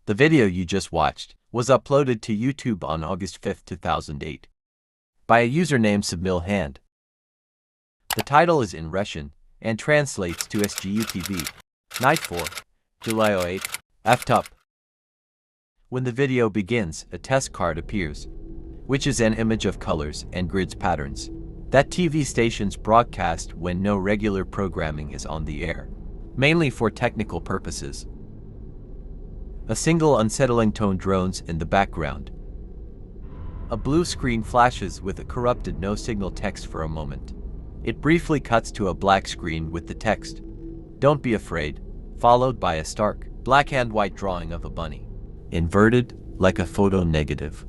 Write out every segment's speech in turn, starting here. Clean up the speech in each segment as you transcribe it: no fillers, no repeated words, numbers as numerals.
The video you just watched was uploaded to YouTube on August 5, 2008, by a user named Submil Hand. The title is in Russian and translates to SGUTV. Night 4, July 08, F'd up. When the video begins, a test card appears, which is an image of colors and grids patterns that TV stations broadcast when no regular programming is on the air, mainly for technical purposes. A single unsettling tone drones in the background. A blue screen flashes with a corrupted no-signal text for a moment. It briefly cuts to a black screen with the text, "Don't be afraid," followed by a stark, black and white drawing of a bunny, inverted like a photo negative.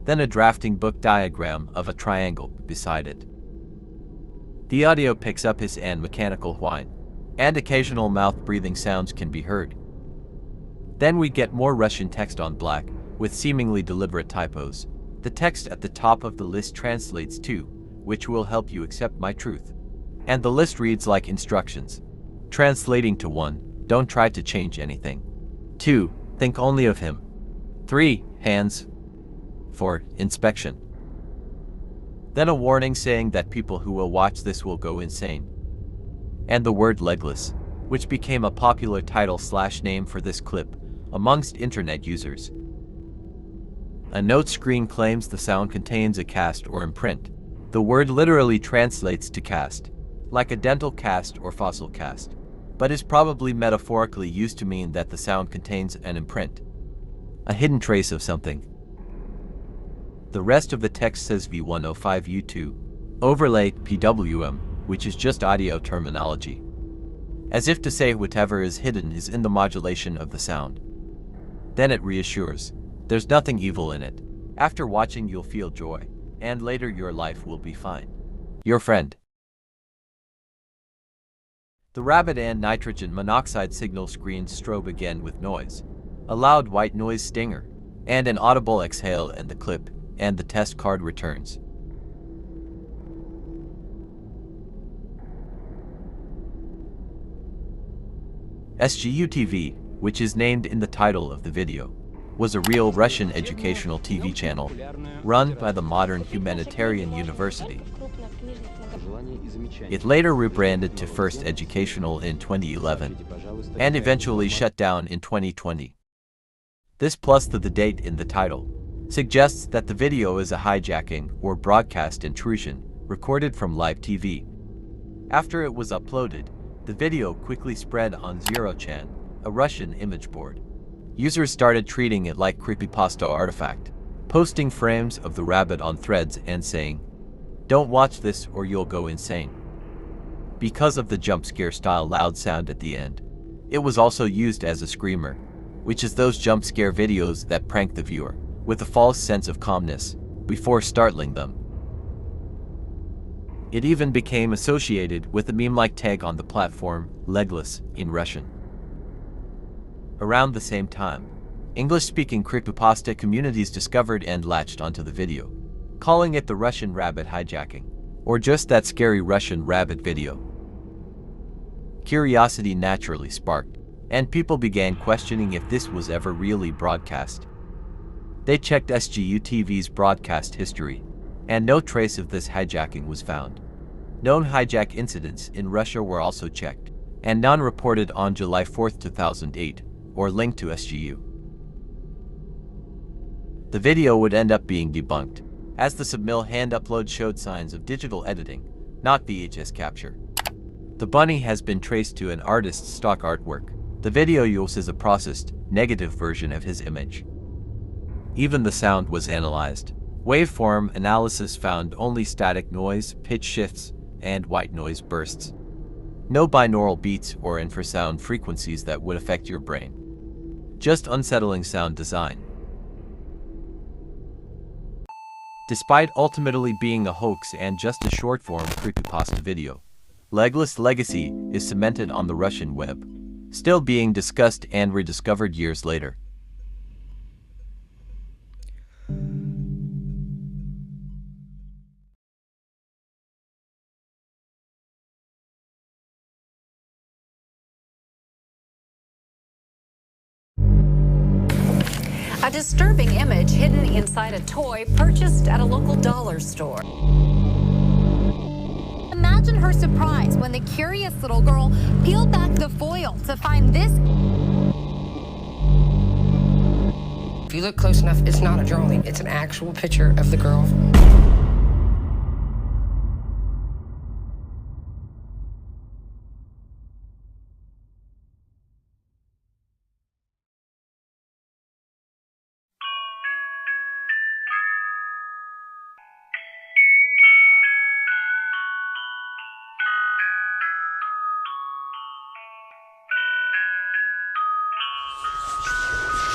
Then a drafting book diagram of a triangle beside it. The audio picks up hiss and mechanical whine, and occasional mouth-breathing sounds can be heard. Then we get more Russian text on black, with seemingly deliberate typos. The text at the top of the list translates to, "which will help you accept my truth." And the list reads like instructions. Translating to 1, "Don't try to change anything." 2, "Think only of him." 3, "Hands." 4, "Inspection." Then a warning saying that people who will watch this will go insane. And the word legless, which became a popular title/name for this clip amongst internet users. A note screen claims the sound contains a cast or imprint. The word literally translates to cast, like a dental cast or fossil cast, but is probably metaphorically used to mean that the sound contains an imprint, a hidden trace of something. The rest of the text says V105U2, overlay PWM, which is just audio terminology, as if to say whatever is hidden is in the modulation of the sound. Then it reassures, there's nothing evil in it. After watching you'll feel joy, and later your life will be fine. Your friend. The rabbit and nitrogen monoxide signal screens strobe again with noise, a loud white noise stinger, and an audible exhale, and the clip and the test card returns. SGUTV, which is named in the title of the video, was a real Russian educational TV channel run by the Modern Humanitarian University. It later rebranded to First Educational in 2011 and eventually shut down in 2020. This plus the date in the title suggests that the video is a hijacking or broadcast intrusion recorded from live TV. After it was uploaded, the video quickly spread on 0chan, a Russian image board. Users started treating it like creepypasta artifact, posting frames of the rabbit on threads and saying, "Don't watch this or you'll go insane." Because of the jump scare style loud sound at the end, it was also used as a screamer, which is those jump scare videos that prank the viewer with a false sense of calmness before startling them. It even became associated with a meme-like tag on the platform, legless, in Russian. Around the same time, English-speaking creepypasta communities discovered and latched onto the video, calling it the Russian rabbit hijacking, or just that scary Russian rabbit video. Curiosity naturally sparked, and people began questioning if this was ever really broadcast. They checked SGUTV's broadcast history, and no trace of this hijacking was found. Known hijack incidents in Russia were also checked, and none reported on July 4, 2008, or linked to SGU. The video would end up being debunked, as the Submil Hand upload showed signs of digital editing, not VHS capture. The bunny has been traced to an artist's stock artwork. The video uses a processed, negative version of his image. Even the sound was analyzed. Waveform analysis found only static noise, pitch shifts, and white noise bursts. No binaural beats or infrasound frequencies that would affect your brain. Just unsettling sound design. Despite ultimately being a hoax and just a short-form creepypasta video, Legless' legacy is cemented on the Russian web, still being discussed and rediscovered years later. A disturbing image hidden inside a toy purchased at a local dollar store. Imagine her surprise when the curious little girl peeled back the foil to find this. If you look close enough, it's not a drawing. It's an actual picture of the girl.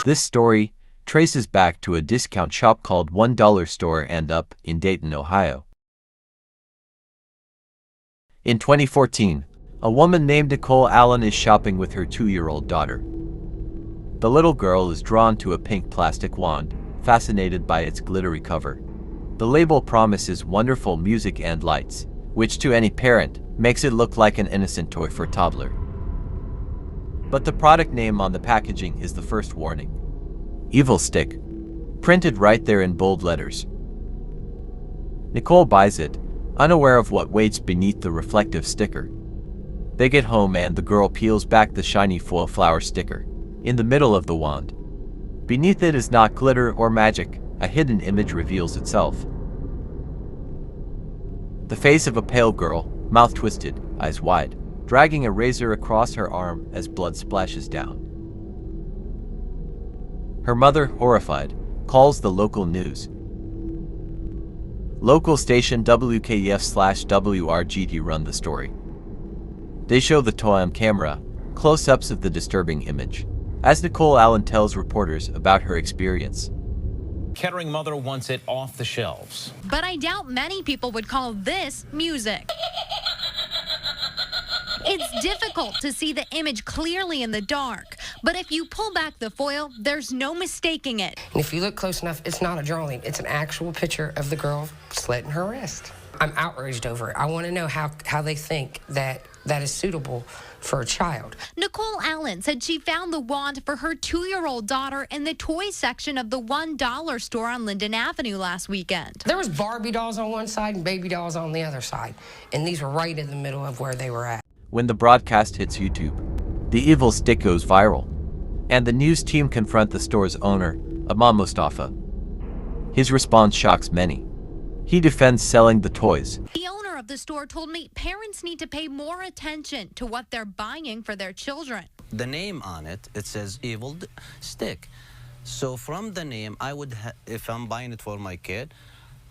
This story traces back to a discount shop called $1 Store and Up in Dayton, Ohio. In 2014, a woman named Nicole Allen is shopping with her 2-year-old daughter. The little girl is drawn to a pink plastic wand, fascinated by its glittery cover. The label promises wonderful music and lights, which to any parent makes it look like an innocent toy for a toddler. But the product name on the packaging is the first warning. Evil Stick, printed right there in bold letters. Nicole buys it, unaware of what waits beneath the reflective sticker. They get home and the girl peels back the shiny foil flower sticker. In the middle of the wand, beneath it is not glitter or magic, a hidden image reveals itself. The face of a pale girl, mouth twisted, eyes wide, dragging a razor across her arm as blood splashes down. Her mother, horrified, calls the local news. Local station WKF/WRGT run the story. They show the toy on camera, close-ups of the disturbing image, as Nicole Allen tells reporters about her experience. Kettering mother wants it off the shelves. But I doubt many people would call this music. It's difficult to see the image clearly in the dark, but if you pull back the foil, there's no mistaking it. And if you look close enough, it's not a drawing. It's an actual picture of the girl slitting her wrist. I'm outraged over it. I want to know how they think that is suitable for a child. Nicole Allen said she found the wand for her 2-year-old daughter in the toy section of the $1 store on Linden Avenue last weekend. There was Barbie dolls on one side and baby dolls on the other side, and these were right in the middle of where they were at. When the broadcast hits YouTube, the evil stick goes viral, and the news team confront the store's owner, Imam Mustafa. His response shocks many. He defends selling the toys. The owner of the store told me parents need to pay more attention to what they're buying for their children. The name on it, it says evil stick. So from the name, I would, if I'm buying it for my kid,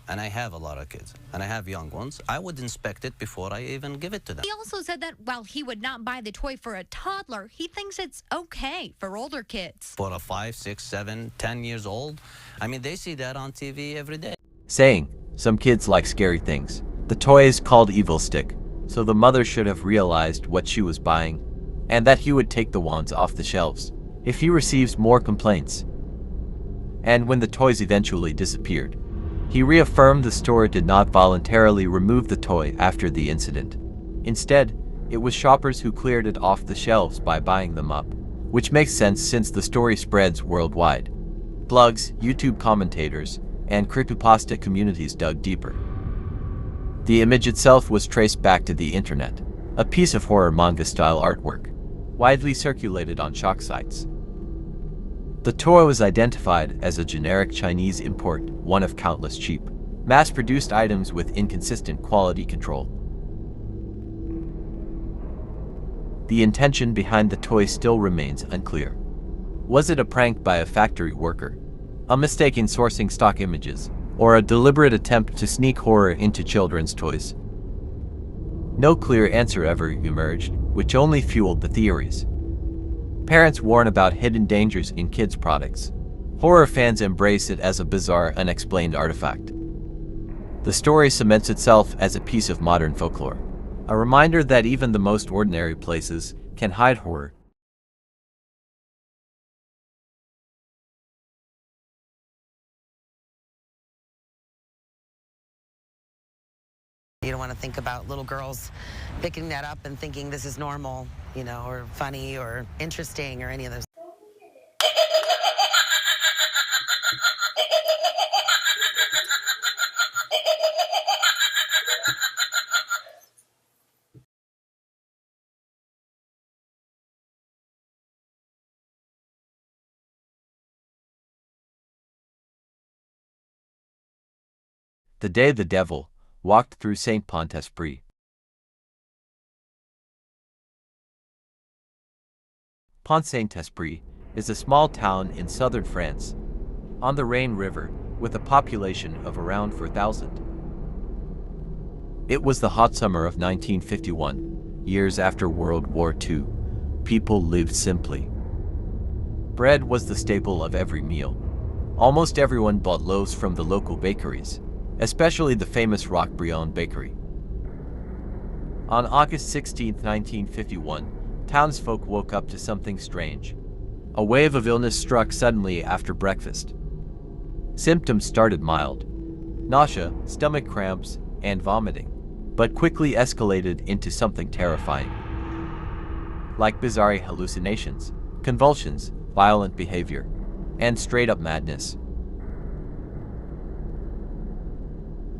and I have a lot of kids, and I have young ones, I would inspect it before I even give it to them. He also said that while he would not buy the toy for a toddler, he thinks it's okay for older kids. For a 5, 6, 7, 10 years old, I mean, they see that on TV every day. Saying, some kids like scary things. The toy is called Evil Stick, so the mother should have realized what she was buying, and that he would take the wands off the shelves if he receives more complaints. And when the toys eventually disappeared, he reaffirmed the store did not voluntarily remove the toy after the incident. Instead, it was shoppers who cleared it off the shelves by buying them up, which makes sense since the story spreads worldwide. Blogs, YouTube commentators, and creepypasta communities dug deeper. The image itself was traced back to the internet, a piece of horror manga-style artwork, widely circulated on shock sites. The toy was identified as a generic Chinese import, one of countless cheap, mass-produced items with inconsistent quality control. The intention behind the toy still remains unclear. Was it a prank by a factory worker, a mistake in sourcing stock images, or a deliberate attempt to sneak horror into children's toys? No clear answer ever emerged, which only fueled the theories. Parents warn about hidden dangers in kids' products. Horror fans embrace it as a bizarre, unexplained artifact. The story cements itself as a piece of modern folklore, a reminder that even the most ordinary places can hide horror. You don't want to think about little girls picking that up and thinking this is normal, you know, or funny or interesting or any of those. The Day the Devil Walked Through Saint Pont-Esprit. Pont-Saint-Esprit is a small town in southern France, on the Rhine River, with a population of around 4,000. It was the hot summer of 1951, years after World War II. People lived simply. Bread was the staple of every meal. Almost everyone bought loaves from the local bakeries, especially the famous Roquebrune bakery. On August 16, 1951, townsfolk woke up to something strange. A wave of illness struck suddenly after breakfast. Symptoms started mild: nausea, stomach cramps, and vomiting, but quickly escalated into something terrifying. Like bizarre hallucinations, convulsions, violent behavior, and straight-up madness.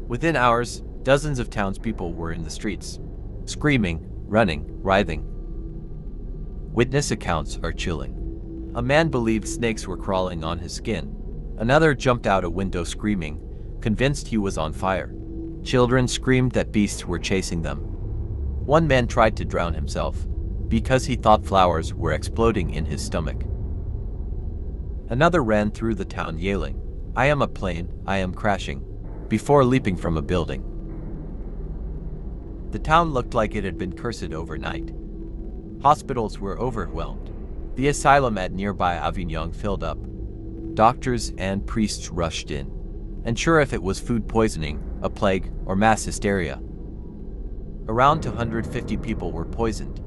Within hours, dozens of townspeople were in the streets, screaming, running, writhing. Witness accounts are chilling. A man believed snakes were crawling on his skin. Another jumped out a window screaming, convinced he was on fire. Children screamed that beasts were chasing them. One man tried to drown himself because he thought flowers were exploding in his stomach. Another ran through the town yelling, "I am a plane, I am crashing," before leaping from a building. The town looked like it had been cursed overnight. Hospitals were overwhelmed. The asylum at nearby Avignon filled up. Doctors and priests rushed in, unsure if it was food poisoning, a plague, or mass hysteria. Around 250 people were poisoned.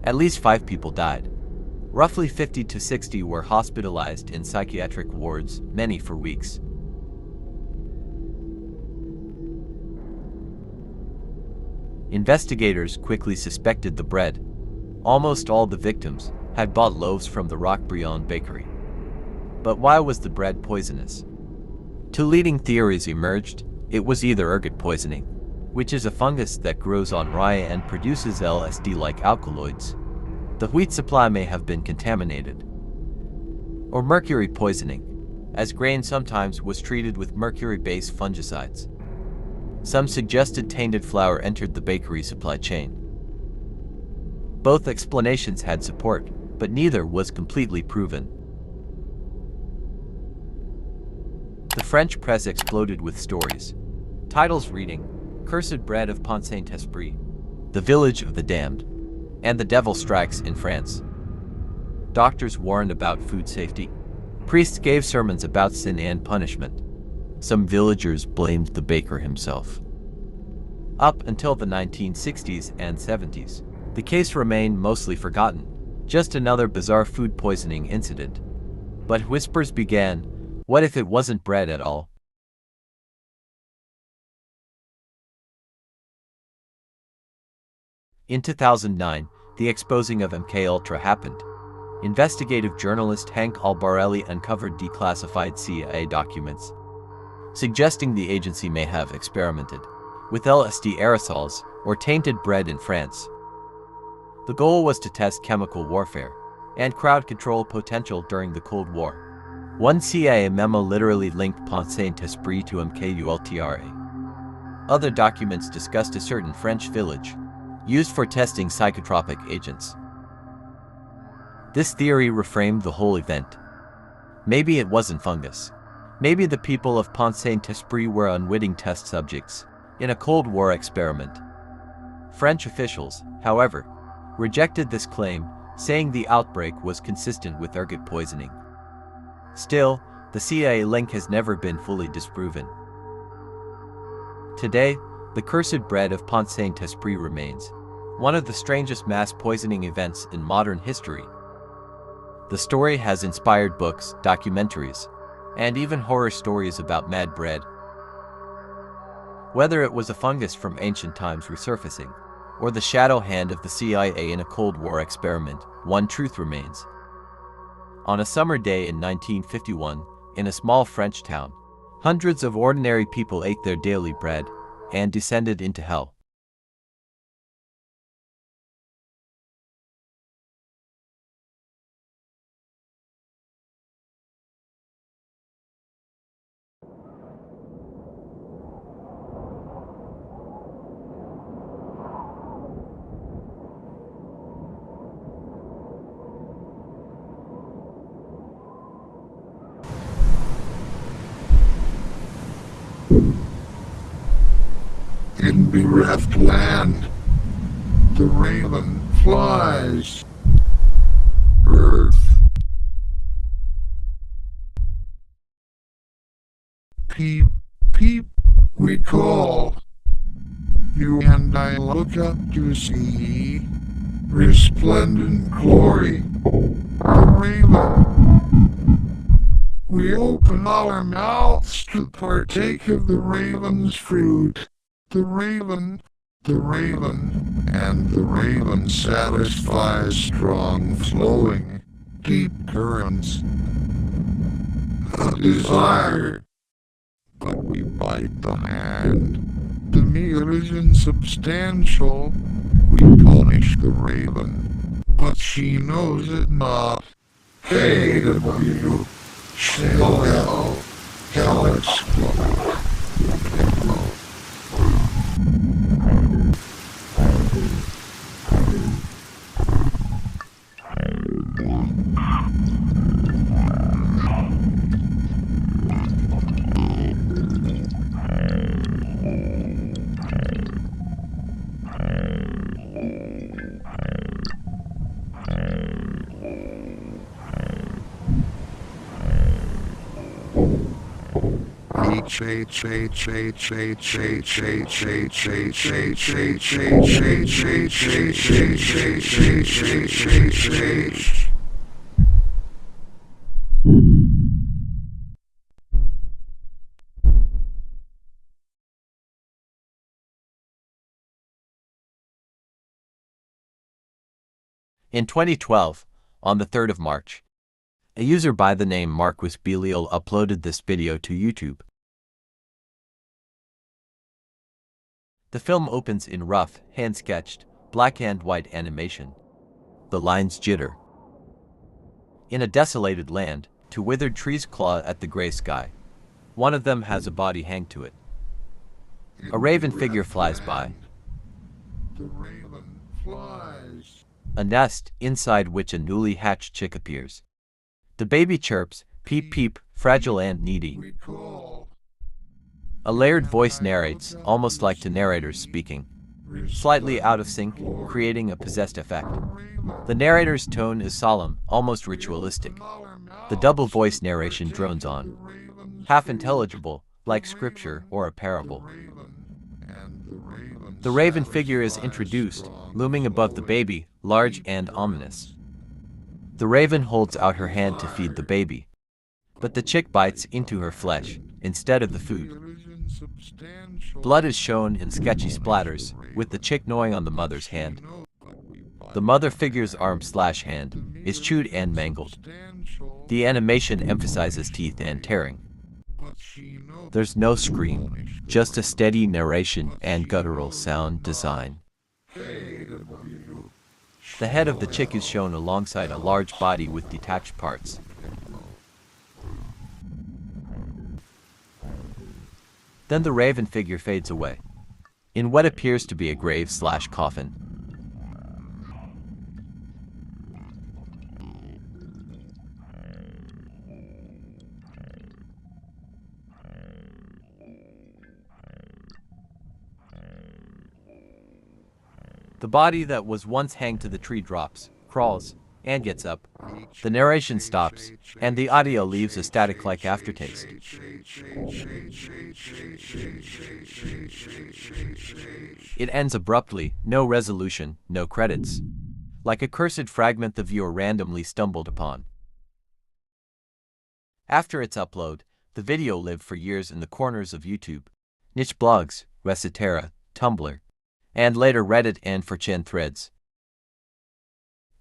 At least 5 people died. Roughly 50 to 60 were hospitalized in psychiatric wards, many for weeks. Investigators quickly suspected the bread. Almost all the victims had bought loaves from the Roquebrune bakery. But why was the bread poisonous? Two leading theories emerged. It was either ergot poisoning, which is a fungus that grows on rye and produces LSD-like alkaloids. The wheat supply may have been contaminated. Or mercury poisoning, as grain sometimes was treated with mercury-based fungicides. Some suggested tainted flour entered the bakery supply chain. Both explanations had support, but neither was completely proven. The French press exploded with stories. Titles reading, "Cursed Bread of Pont-Saint-Esprit," "The Village of the Damned," and "The Devil Strikes in France." Doctors warned about food safety. Priests gave sermons about sin and punishment. Some villagers blamed the baker himself. Up until the 1960s and 70s, the case remained mostly forgotten, just another bizarre food poisoning incident. But whispers began, what if it wasn't bread at all? In 2009, the exposing of MKUltra happened. Investigative journalist Hank Albarelli uncovered declassified CIA documents, suggesting the agency may have experimented with LSD aerosols or tainted bread in France. The goal was to test chemical warfare and crowd control potential during the Cold War. One CIA memo literally linked Pont-Saint-Esprit to MKUltra. Other documents discussed a certain French village used for testing psychotropic agents. This theory reframed the whole event. Maybe it wasn't fungus. Maybe the people of Pont-Saint-Esprit were unwitting test subjects in a Cold War experiment. French officials, however, rejected this claim, saying the outbreak was consistent with ergot poisoning. Still, the CIA link has never been fully disproven. Today, the cursed bread of Pont-Saint-Esprit remains one of the strangest mass poisoning events in modern history. The story has inspired books, documentaries, and even horror stories about mad bread. Whether it was a fungus from ancient times resurfacing, or the shadow hand of the CIA in a Cold War experiment, one truth remains. On a summer day in 1951, in a small French town, hundreds of ordinary people ate their daily bread and descended into hell. bereft land. The raven flies. Earth. Peep, peep, we call. You and I look up to see resplendent glory. A raven. We open our mouths to partake of the raven's fruit. The raven, and the raven satisfies strong flowing, deep currents. A desire. But we bite the hand. The meal is insubstantial. We punish the raven, but she knows it not. KW, still hell explode. In 2012, on the 3rd of March, a user by the name Marquis Belial uploaded this video to YouTube. The film opens in rough, hand-sketched, black and white animation. The lines jitter. In a desolated land, two withered trees claw at the gray sky. One of them has a body hang to it. A raven figure flies by. The raven flies. A nest, inside which a newly hatched chick appears. The baby chirps, peep peep, fragile and needy. A layered voice narrates, almost like the narrators speaking. Slightly out of sync, creating a possessed effect. The narrator's tone is solemn, almost ritualistic. The double voice narration drones on. Half intelligible, like scripture or a parable. The raven figure is introduced, looming above the baby, large and ominous. The raven holds out her hand to feed the baby, but the chick bites into her flesh instead of the food. Blood is shown in sketchy splatters, with the chick gnawing on the mother's hand. The mother figure's arm/hand is chewed and mangled. The animation emphasizes teeth and tearing. There's no scream, just a steady narration and guttural sound design. The head of the chick is shown alongside a large body with detached parts. Then the raven figure fades away, in what appears to be a grave/coffin. The body that was once hanged to the tree drops, crawls, and gets up. The narration stops, and the audio leaves a static-like aftertaste. It ends abruptly, no resolution, no credits. Like a cursed fragment the viewer randomly stumbled upon. After its upload, the video lived for years in the corners of YouTube, niche blogs, Recetera, Tumblr, and later Reddit and 4chan threads.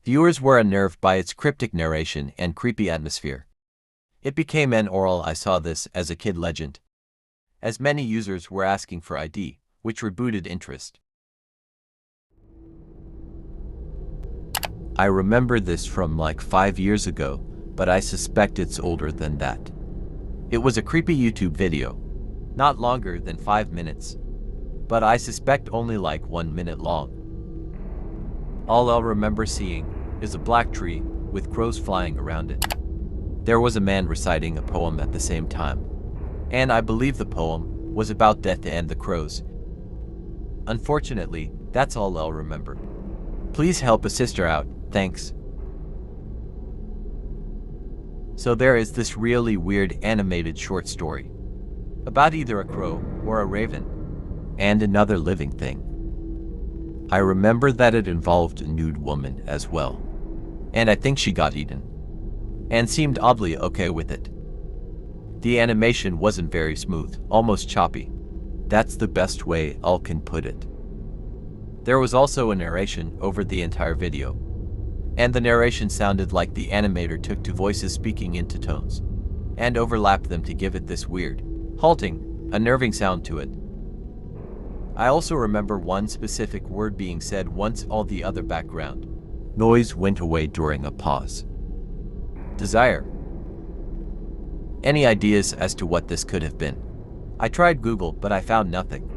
Viewers were unnerved by its cryptic narration and creepy atmosphere. It became an oral "I saw this as a kid" legend, as many users were asking for ID, which rebooted interest. I remember this from like 5 years ago, but I suspect it's older than that. It was a creepy YouTube video, not longer than 5 minutes, but I suspect only like 1 minute long. All I'll remember seeing is a black tree with crows flying around it. There was a man reciting a poem at the same time, and I believe the poem was about death and the crows. Unfortunately, that's all I'll remember. Please help a sister out, thanks. So there is this really weird animated short story about either a crow or a raven and another living thing. I remember that it involved a nude woman as well, and I think she got eaten, and seemed oddly okay with it. The animation wasn't very smooth, almost choppy. That's the best way I can put it. There was also a narration over the entire video, and the narration sounded like the animator took two voices speaking into tones and overlapped them to give it this weird, halting, unnerving sound to it. I also remember one specific word being said once all the other background noise went away during a pause. Desire. Any ideas as to what this could have been? I tried Google, but I found nothing.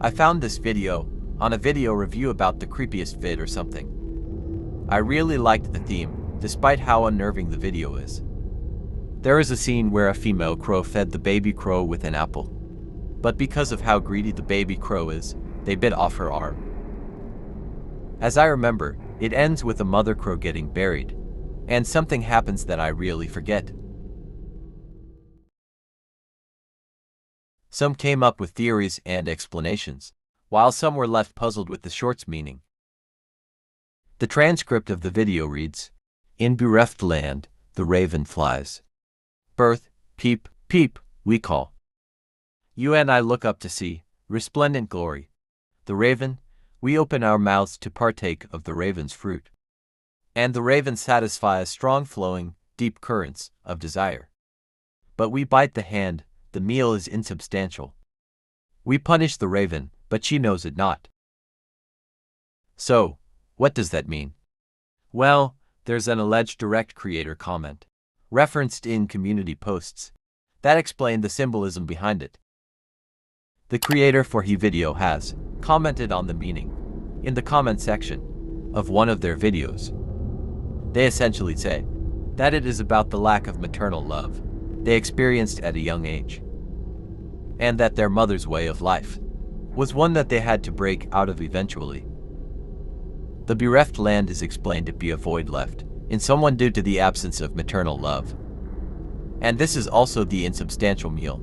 I found this video on a video review about the creepiest vid or something. I really liked the theme, despite how unnerving the video is. There is a scene where a female crow fed the baby crow with an apple, but because of how greedy the baby crow is, they bit off her arm. As I remember, it ends with a mother crow getting buried, and something happens that I really forget. Some came up with theories and explanations, while some were left puzzled with the short's meaning. The transcript of the video reads, "In bereft land, the raven flies. Birth, peep, peep, we call. You and I look up to see, resplendent glory. The raven, we open our mouths to partake of the raven's fruit. And the raven satisfies strong flowing, deep currents of desire. But we bite the hand, the meal is insubstantial. We punish the raven, but she knows it not." So, what does that mean? Well, there's an alleged direct creator comment, referenced in community posts, that explain the symbolism behind it. The creator for the video has commented on the meaning in the comment section of one of their videos. They essentially say that it is about the lack of maternal love they experienced at a young age, and that their mother's way of life was one that they had to break out of eventually. The bereft land is explained to be a void left in someone due to the absence of maternal love. And this is also the insubstantial meal,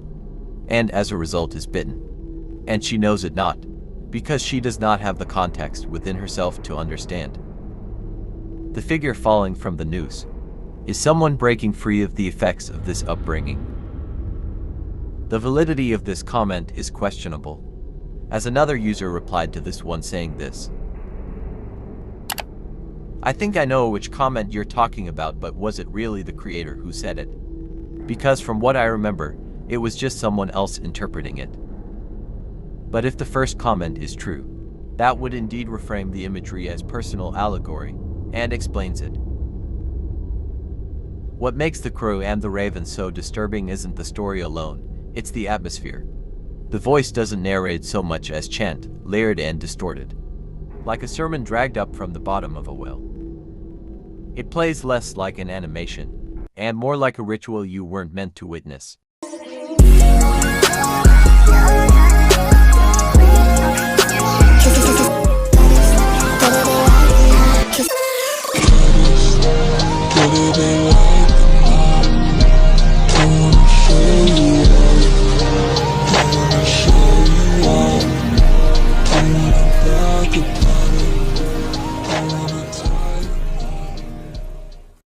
and as a result is bitten. And she knows it not, because she does not have the context within herself to understand. The figure falling from the noose is someone breaking free of the effects of this upbringing. The validity of this comment is questionable, as another user replied to this one saying this: "I think I know which comment you're talking about, but was it really the creator who said it? Because from what I remember, it was just someone else interpreting it. But if the first comment is true, that would indeed reframe the imagery as personal allegory, and explains it. What makes The Crow and the Raven so disturbing isn't the story alone, it's the atmosphere. The voice doesn't narrate so much as chant, layered and distorted, like a sermon dragged up from the bottom of a well. It plays less like an animation, and more like a ritual you weren't meant to witness."